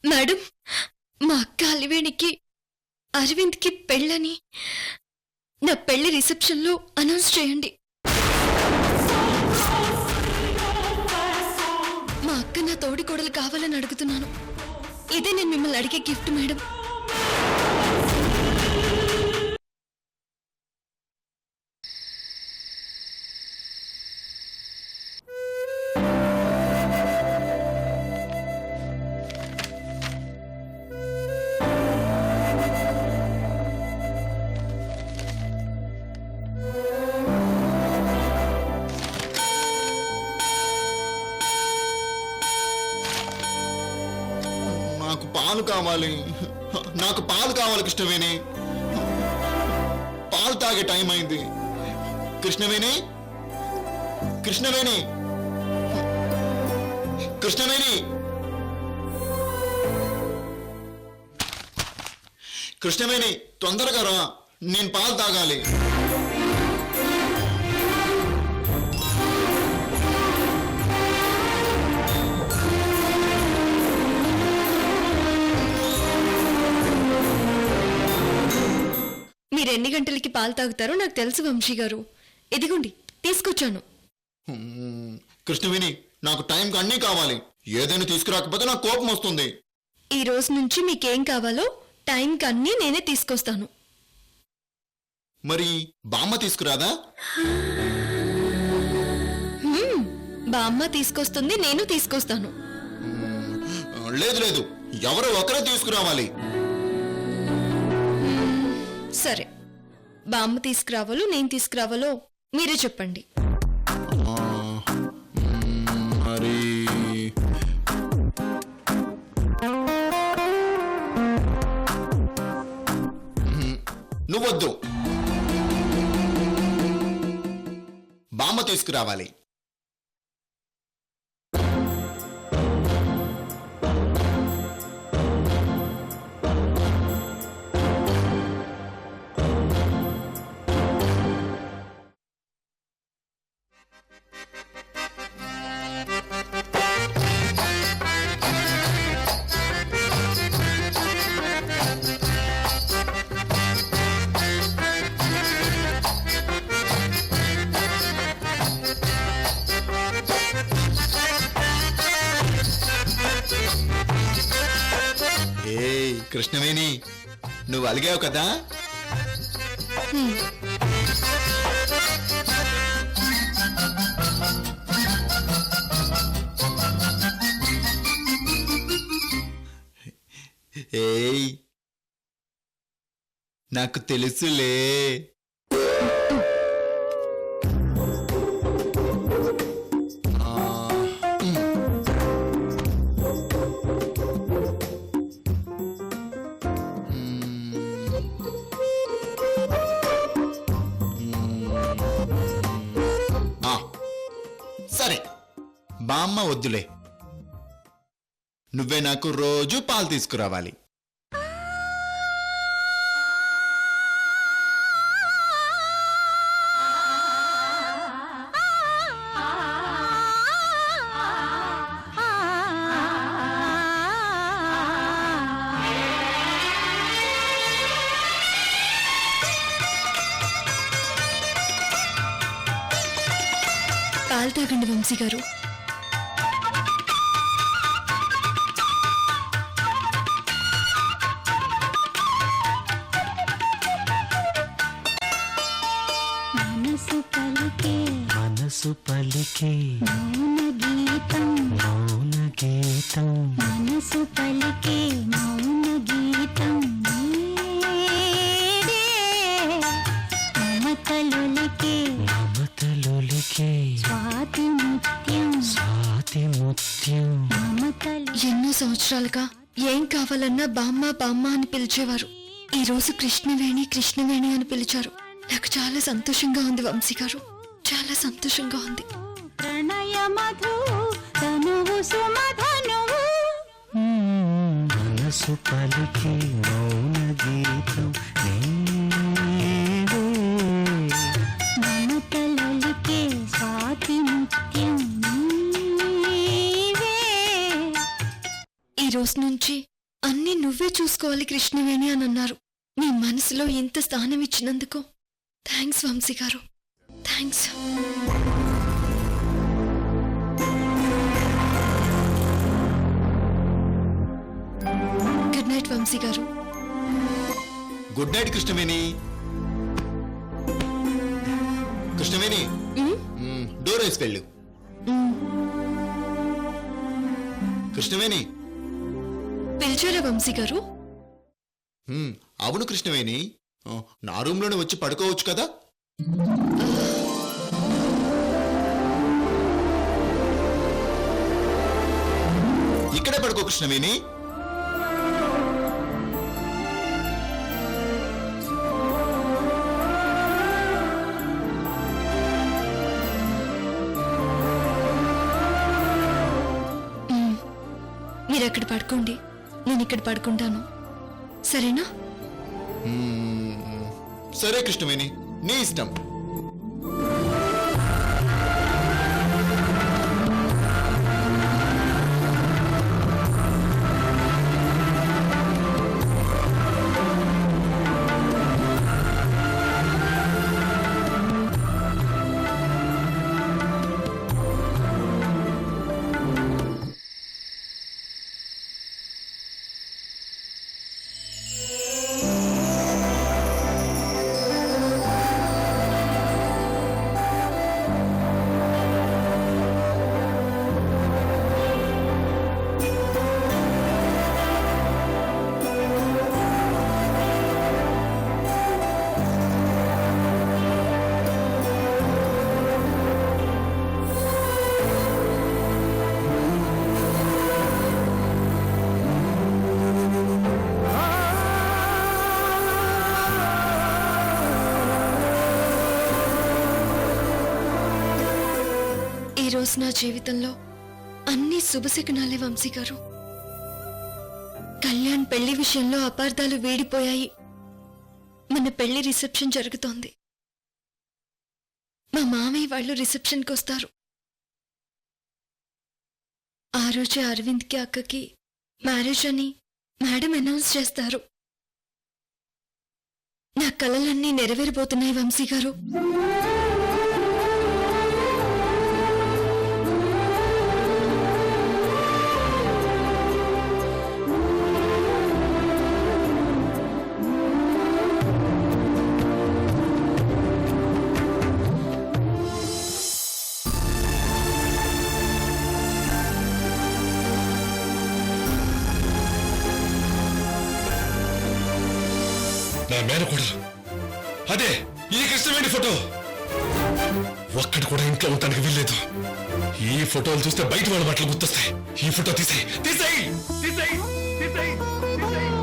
Madam, మా అక్క అలివేణికి అరవింద్కి పెళ్ళని నా పెళ్లి రిసెప్షన్లో అనౌన్స్ చేయండి. మా అక్క నా తోడి కోడలు కావాలని అడుగుతున్నాను. ఇదే నేను మిమ్మల్ని అడిగే గిఫ్ట్ మేడం. పాలు కావాలి, నాకు పాలు కావాలి కృష్ణవేణి. పాలు తాగే టైం అయింది. కృష్ణవేణి, కృష్ణవేణి, కృష్ణవేణి, కృష్ణవేణి, తొందరగా రా, నేను పాలు తాగాలి. మీరు ఎన్ని గంటలకి పాలు తాగుతారో నాకు తెలుసు వంశీ గారు. ఇదిగోండి తీసుకొచ్చాను. కృష్ణవేణి, నాకు టైంకి అన్నీ కావాలి. ఏదైనా తీసుకురాకపోతే నాకు కోపం వస్తుంది. ఈ రోజు నుంచి మీకేం కావాలో టైంకి అన్నీ నేనే తీసుకొస్తాను. మరి బామ్మ తీసుకురాదా? బామ్మ తీసుకొస్తుంది, నేను తీసుకొస్తాను. లేదు లేదు, ఎవరో ఒకరే తీసుకురావాలి. సరే, బామ్మ తీసుకురావాలో నేను తీసుకురావాలో మీరే చెప్పండి. మరి నువ్వొద్దు, బామ్మ తీసుకురావాలి. కృష్ణవేణి, నువ్వు అలిగావు కదా. ఏయ్, నాకు తెలుసులే. సరే, బామ్మ వద్దులే, నువ్వే నాకు రోజు పాలు తీసుకురావాలి. పాలు తాగండి వంశీ గారు. మనసు పలికే మౌన గీతం, మనసు పలికే మౌన గీతం, మమతలొలికే స్వాతి ముత్యం, ఎన్నో సంవత్సరాలుగా ఏం కావాలన్నా బామ్మ బామ్మ అని పిలిచేవారు. ఈ రోజు కృష్ణవేణి కృష్ణవేణి అని పిలిచారు. నాకు చాలా సంతోషంగా ఉంది వంశీ గారు, చాలా సంతోషంగా ఉంది. ప్రణయ మధు తనువు సుమధనువు, మనసు పలికే మౌన గీతం, మమతలొలికే స్వాతి ముత్యం. ఈ రోజు నుంచి అన్నీ నువ్వే చూసుకోవాలి కృష్ణవేణి అని అన్నారు. నీ మనసులో ఇంత స్థానం ఇచ్చినందుకు థ్యాంక్స్ వంశీ గారు, థ్యాంక్స్. గుడ్ నైట్ వంశీ గారు. Good night Krishnaveni. Krishnaveni, door వేసి వెళ్ళు. కృష్ణవేణి. పిలిచారా వంశీ గారు? అవును కృష్ణవేణి, నా రూమ్లోనే వచ్చి పడుకోవచ్చు కదా. ఇక్కడే పడుకో కృష్ణవేణి. మీరు అక్కడ పడుకోండి, నేను ఇక్కడ పడుకుంటాను, సరేనా? సరే కృష్ణవేణి, నీ ఇష్టం. ఈ రోజు నా జీవితంలో అన్ని శుభశకునాలే వంశీ గారు. కళ్యాణ్ పెళ్లి విషయంలో అపార్థాలు వేడిపోయాయి. మన పెళ్లి రిసెప్షన్ జరుగుతోంది. మా మామయ్య వాళ్ళు రిసెప్షన్కి వస్తారు. ఆ రోజే అరవింద్కి అక్కకి మ్యారేజ్ అని మేడం అనౌన్స్ చేస్తారు. నా కలలన్నీ నెరవేరిపోతున్నాయి వంశీ గారు. నా మేన కూడా అదే ఈ కృష్ణవేణి ఫోటో ఒక్కటి కూడా ఇంట్లో ఉండటానికి వీల్లేదు. ఈ ఫోటోలు చూస్తే బయట వాళ్ళ బట్టలు గుర్తొస్తాయి. ఈ ఫోటో తీసేయి, తీసేయి, తీసేయి, తీసేయి, తీసేయి.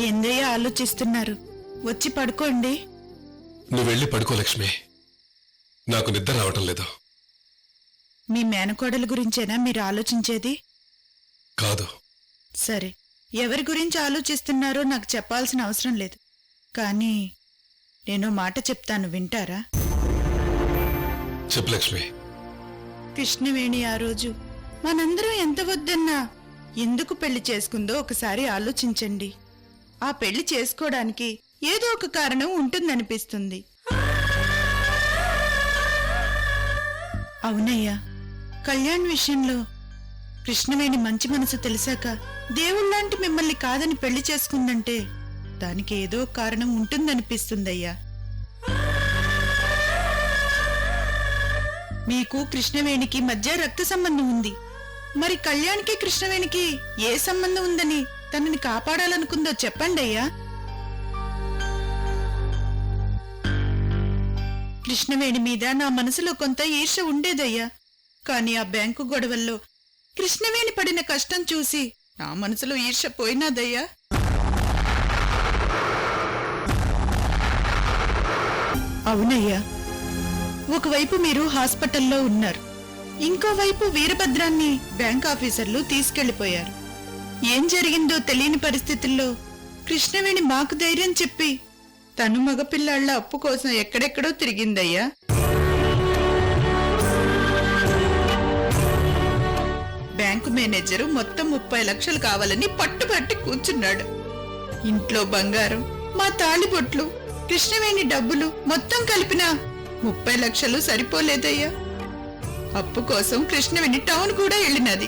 ఏందయ్య ఆలోచిస్తున్నారు? వచ్చి పడుకోండి. నువ్వు వెళ్ళి పడుకో లక్ష్మి, నాకు నిద్ర రావటం లేదు. మీ మేనకోడల గురించేనా మీరు ఆలోచించేది? కాదు. సరే, ఎవరి గురించి ఆలోచిస్తున్నారో నాకు చెప్పాల్సిన అవసరం లేదు. కానీ నేను మాట చెప్తాను, వింటారా? చెప్పు లక్ష్మి. కృష్ణవేణి ఆ రోజు మనందరం ఎంత వద్దన్నా ఎందుకు పెళ్లి చేసుకుందో ఒకసారి ఆలోచించండి. ఆ పెళ్లి చేసుకోవడానికి ఏదో ఒక కారణం ఉంటుందనిపిస్తుంది. అవునయ్యా, కళ్యాణ్ విషయంలో కృష్ణవేణి మంచి మనసు తెలిసాక దేవుళ్ళంటి మిమ్మల్ని కాదని పెళ్లి చేసుకుందంటే దానికి ఏదో కారణం ఉంటుందనిపిస్తుందయ్యా. మీకు కృష్ణవేణికి మధ్య రక్త సంబంధం ఉంది. మరి కళ్యాణ్కి కృష్ణవేణికి ఏ సంబంధం ఉందని తనని కాపాడాలనుకుందో చెప్పండి అయ్యా. కృష్ణవేణి మీద నా మనసులో కొంత ఈర్ష్య ఉండేదయ్యా. కాని ఆ బ్యాంకు గొడవల్లో కృష్ణవేణి పడిన కష్టం చూసి నా మనసులో ఈర్ష్య పోయినాదయ్యా. అవునయ్యా, ఒకవైపు మీరు హాస్పిటల్లో ఉన్నారు, ఇంకోవైపు వీరభద్రాన్ని బ్యాంక్ ఆఫీసర్లు తీసుకెళ్లిపోయారు. ఏం జరిగిందో తెలియని పరిస్థితుల్లో కృష్ణవేణి మాకు ధైర్యం చెప్పి తను మగపిల్లాళ్ల అప్పు కోసం ఎక్కడెక్కడో తిరిగిందయ్యా. బ్యాంకు మేనేజరు మొత్తం 30 లక్షలు కావాలని పట్టుబట్టి కూర్చున్నాడు. ఇంట్లో బంగారం, మా తాళిబొట్లు, కృష్ణవేణి డబ్బులు మొత్తం కలిపిన 30 లక్షలు సరిపోలేదయ్యా. అప్పు కోసం కృష్ణవేణి టౌన్ కూడా వెళ్ళినది.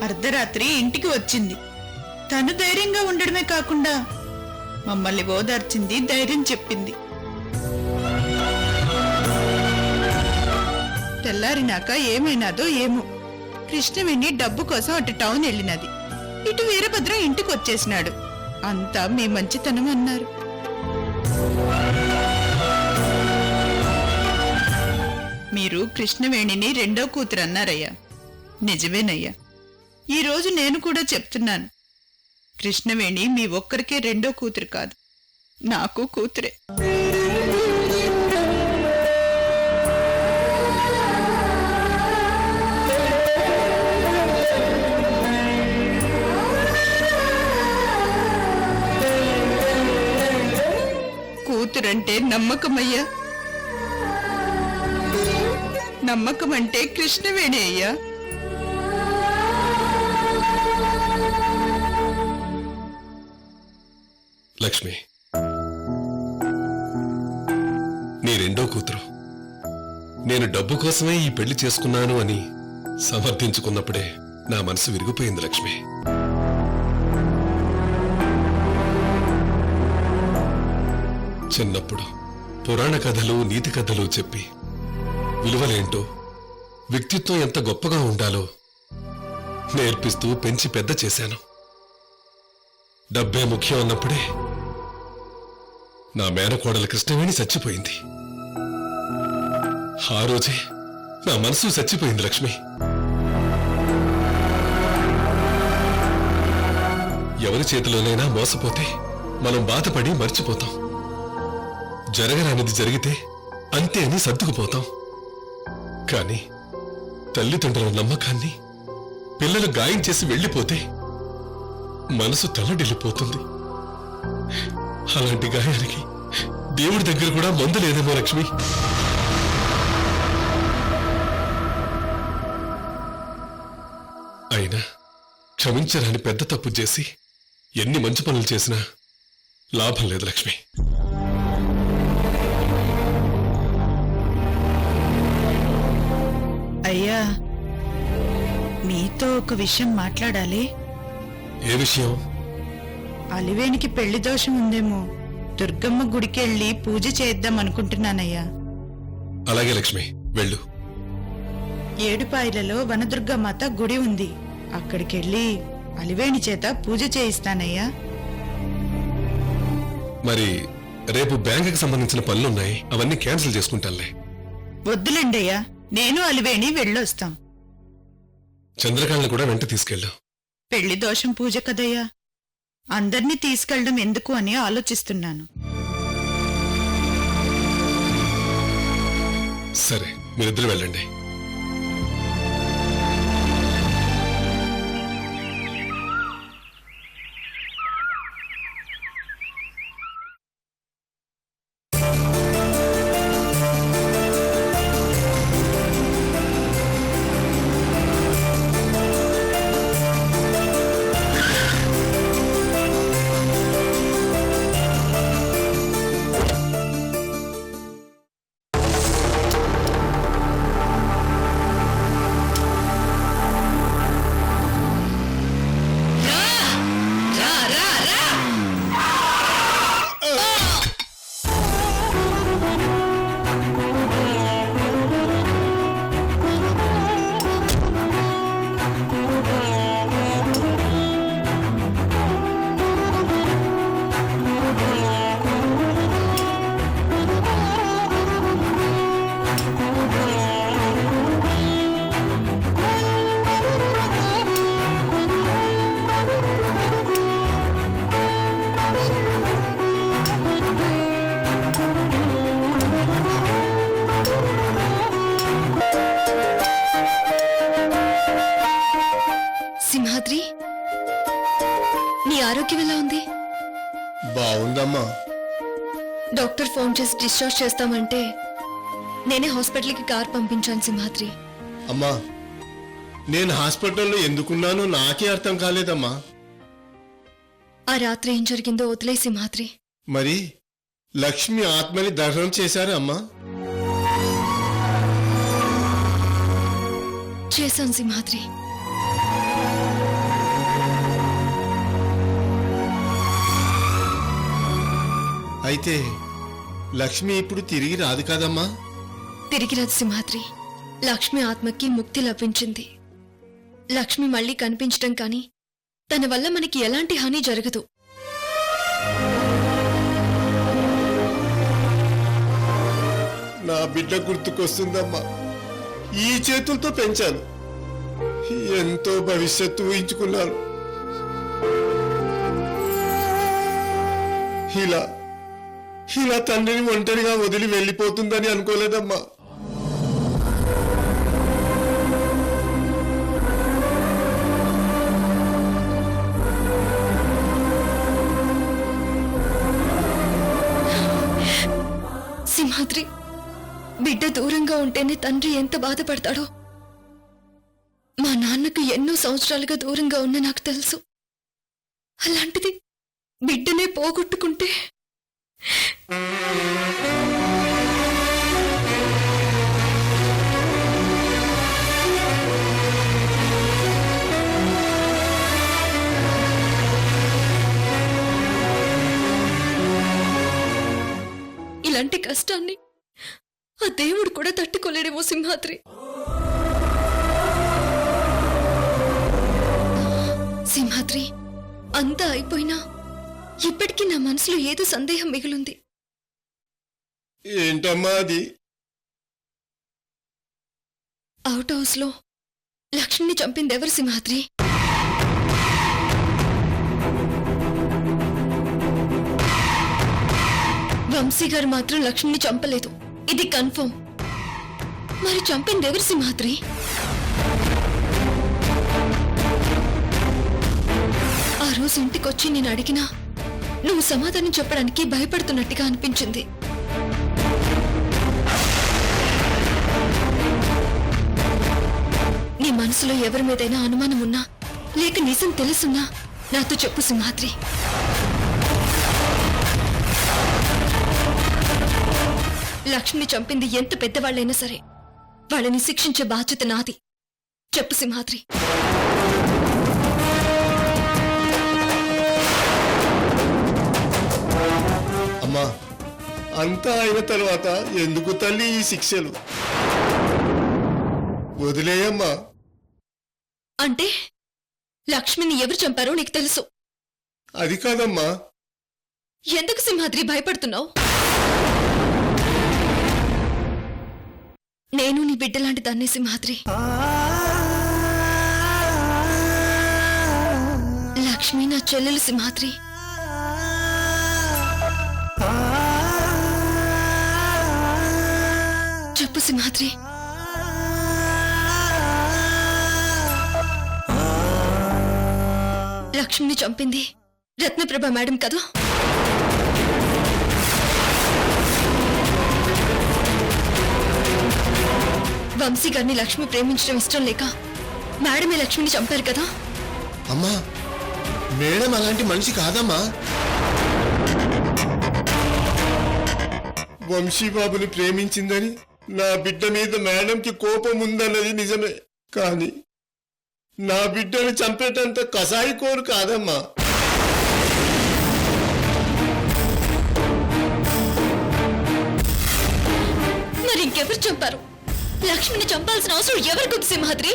అర్ధరాత్రి ఇంటికి వచ్చింది. తను ధైర్యంగా ఉండడమే కాకుండా మమ్మల్ని ఓదార్చింది, ధైర్యం చెప్పింది. తెల్లారినాక ఏమైనాదో ఏమో, కృష్ణవేణి డబ్బు కోసం అటు టౌన్ వెళ్ళినది. ఇటు వీరభద్రం ఇంటికి వచ్చేసినాడు. అంతా మీ మంచితనం అన్నారు. మీరు కృష్ణవేణిని రెండో కూతురు అన్నారయ్యా. నిజమేనయ్యా. ఈ రోజు నేను కూడా చెప్తున్నాను, కృష్ణవేణి మీ ఒక్కరికే రెండో కూతురు కాదు, నాకు కూతురే. కూతురంటే నమ్మకమయ్యా. నమ్మకం అంటే కృష్ణవేణి అయ్యా. లక్ష్మి, నీ రెండో కూతురు నేను డబ్బు కోసమే ఈ పెళ్లి చేసుకున్నాను అని సమర్థించుకున్నప్పుడే నా మనసు విరిగిపోయింది లక్ష్మి. చిన్నప్పుడు పురాణ కథలు, నీతి కథలు చెప్పి విలువలేంటో, వ్యక్తిత్వం ఎంత గొప్పగా ఉండాలో నేర్పిస్తూ పెంచి పెద్ద చేశాను. డబ్బే ముఖ్యం అన్నప్పుడే నా మేనకోడలు కృష్ణవేణి చచ్చిపోయింది. ఆ రోజే నా మనసు చచ్చిపోయింది లక్ష్మి. ఎవరి చేతిలోనైనా మోసపోతే మనం బాధపడి మర్చిపోతాం. జరగరానిది జరిగితే అంతే అని సర్దుకుపోతాం. కాని తల్లిదండ్రుల నమ్మకాన్ని పిల్లలు గాయం చేసి వెళ్లిపోతే మనసు తల్లడిల్లిపోతుంది. అలాంటి గాయానికి దేవుడి దగ్గర కూడా మందు లేదేమో లక్ష్మి. అయినా క్షమించరాని పెద్ద తప్పు చేసి ఎన్ని మంచి పనులు చేసినా లాభం లేదు లక్ష్మి. అయ్యా, మీతో ఒక విషయం మాట్లాడాలి. ఏ విషయం? అలివేణికి పెళ్లి దోషం ఉందేమో, దుర్గమ్మ గుడికెళ్ళి పూజ చేద్దాం అనుకుంటున్నానయ్యా. అలాగే లక్ష్మి, వెళ్ళు. ఏడుపాయలలో వనదుర్గమాత గుడి ఉంది, అక్కడికెళ్ళి అలివేణి చేత పూజ చేయిస్తానయ్యా. మరి రేపు బ్యాంకుకి సంబంధించిన పనులున్నాయి, అవన్నీ క్యాన్సిల్ చేసుకుంటానులే. వద్దులేండయ్యా, నేను అలివేణి వెళ్ళొస్తాం. చంద్రకాళ్ళని కూడా వెంట తీసుకెళ్ళు. పెళ్లి దోషం పూజ కదయ్యా, అందర్నీ తీసుకెళ్లడం ఎందుకు అని ఆలోచిస్తున్నాను. సరే, మీరిద్దరు వెళ్ళండి. ఆరోగ్యం ఎలా ఉంది? బాగుందమ్మా. డాక్టర్ ఫోన్ చేసి డిశ్చార్జ్ చేస్తామంటే నేనే హాస్పిటల్కి కార్ పంపించాను సింహాద్రి. అమ్మా, నేను హాస్పిటల్లో ఎందుకున్నానో నాకే అర్థం కాలేదమ్మా. ఆ రాత్రి ఏం జరిగిందో వదిలే సింహాద్రి. మరి లక్ష్మి ఆత్మని దర్శనం చేశారా అమ్మా? చేశాను సింహాద్రి. అయితే లక్ష్మి ఇప్పుడు తిరిగి రాదు కదమ్మా? తిరిగి రాదు సింహాద్రి. లక్ష్మి ఆత్మకి ముక్తి లభించింది. లక్ష్మి మళ్ళీ కనిపించడం కానీ తన వల్ల మనకి ఎలాంటి హాని జరగదు. నా బిడ్డ గుర్తుకొస్తుందమ్మా. ఈ చేతులతో పెంచాను, ఎంతో భవిష్యత్తు ఊహించుకున్నాను. ఇలా తండ్రిని ఒంటరిగా వదిలి వెళ్ళిపోతుందని అనుకోలేదమ్మా. సింహాద్రి, బిడ్డ దూరంగా ఉంటేనే తండ్రి ఎంత బాధపడతాడో మా నాన్నకు ఎన్నో సంవత్సరాలుగా దూరంగా ఉన్న నాకు తెలుసు. అలాంటిది బిడ్డనే పోగొట్టుకుంటే ఇలాంటి కష్టాన్ని ఆ దేవుడు కూడా తట్టుకోలేడేమో సింహాద్రి. సింహాద్రి, అంతా అయిపోయినా ఇప్పటికీ నా మనసులో ఏదో సందేహం మిగిలింది. ఏంటమ్మా అది? అవుట్ హౌస్ లో లక్ష్మిని చంపింది ఎవరు సింహాద్రి? వంశీ గారు మాత్రం లక్ష్మిని చంపలేదు, ఇది కన్ఫర్మ్. మరి చంపింది ఎవరు సింహాద్రి? ఆ రోజు ఇంటికొచ్చి నేను అడిగినా నువ్వు సమాధానం చెప్పడానికి భయపడుతున్నట్టుగా అనిపించింది. నీ మనసులో ఎవరి మీదైనా అనుమానం ఉన్నా లేక నిజం తెలుసున్నా నాతో చెప్పు సింహాద్రి. లక్ష్మిని చంపింది ఎంత పెద్దవాళ్ళైనా సరే వాళ్ళని శిక్షించే బాధ్యత నాది. చెప్పు సింహాద్రి. అమ్మా, అంతా అయిన తర్వాత ఎందుకు తల్లి ఈ శిక్షలు? వదిలేయమ్మా. అంటే లక్ష్మిని ఎవరు చంపారో నీకు తెలుసు. అది కాదమ్మా. ఎందుకు సింహాద్రి భయపడుతున్నావు? నేను నీ బిడ్డలాంటి దాన్ని సింహాద్రి. లక్ష్మి నా చెల్లెలు సింహాద్రి. చెప్పు సింహాద్రి. లక్ష్మిని చంపింది రత్నప్రభ మేడం కదా? వంశీ గారిని లక్ష్మి ప్రేమించడం ఇష్టం లేక మేడమే లక్ష్మిని చంపారు కదా? అమ్మా, మేడం అలాంటి మనిషి కాదమ్మా. వంశీబాబుని ప్రేమించిందని నా బిడ్డ మీద మేడంకి కోపం ఉందన్నది నిజమే, కానీ నా బిడ్డను చంపేటంత కసాయి కోరు కాదమ్మా. మరి ఇంకెవరు చంపారు? లక్ష్మిని చంపాల్సిన అవసరం ఎవరికి ఉంది సింహాద్రి?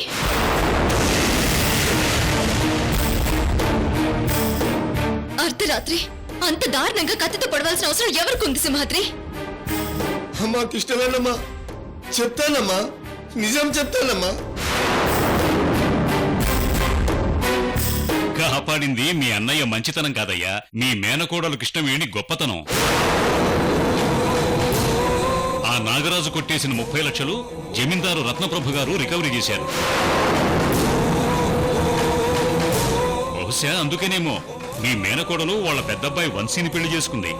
అర్ధరాత్రి అంత దారుణంగా కత్తితో పడవలసిన అవసరం ఎవరికి ఉంది సింహాద్రి? అమ్మా కృష్ణవేణమ్మా, చెప్తానమ్మా, నిజం చెప్తానమ్మా. కాపాడింది మీ అన్నయ్య మంచితనం కాదయ్యా, మీ మేనకోడలు కృష్ణవేణి గొప్పతనం. ఆ నాగరాజు కొట్టేసిన 30 లక్షలు జమీందారు రత్నప్రభు గారు రికవరీ చేశారు. బహుశా అందుకేనేమో మీ మేనకోడలు వాళ్ళ పెద్దబ్బాయి వంశీని పెళ్లి చేసుకుంది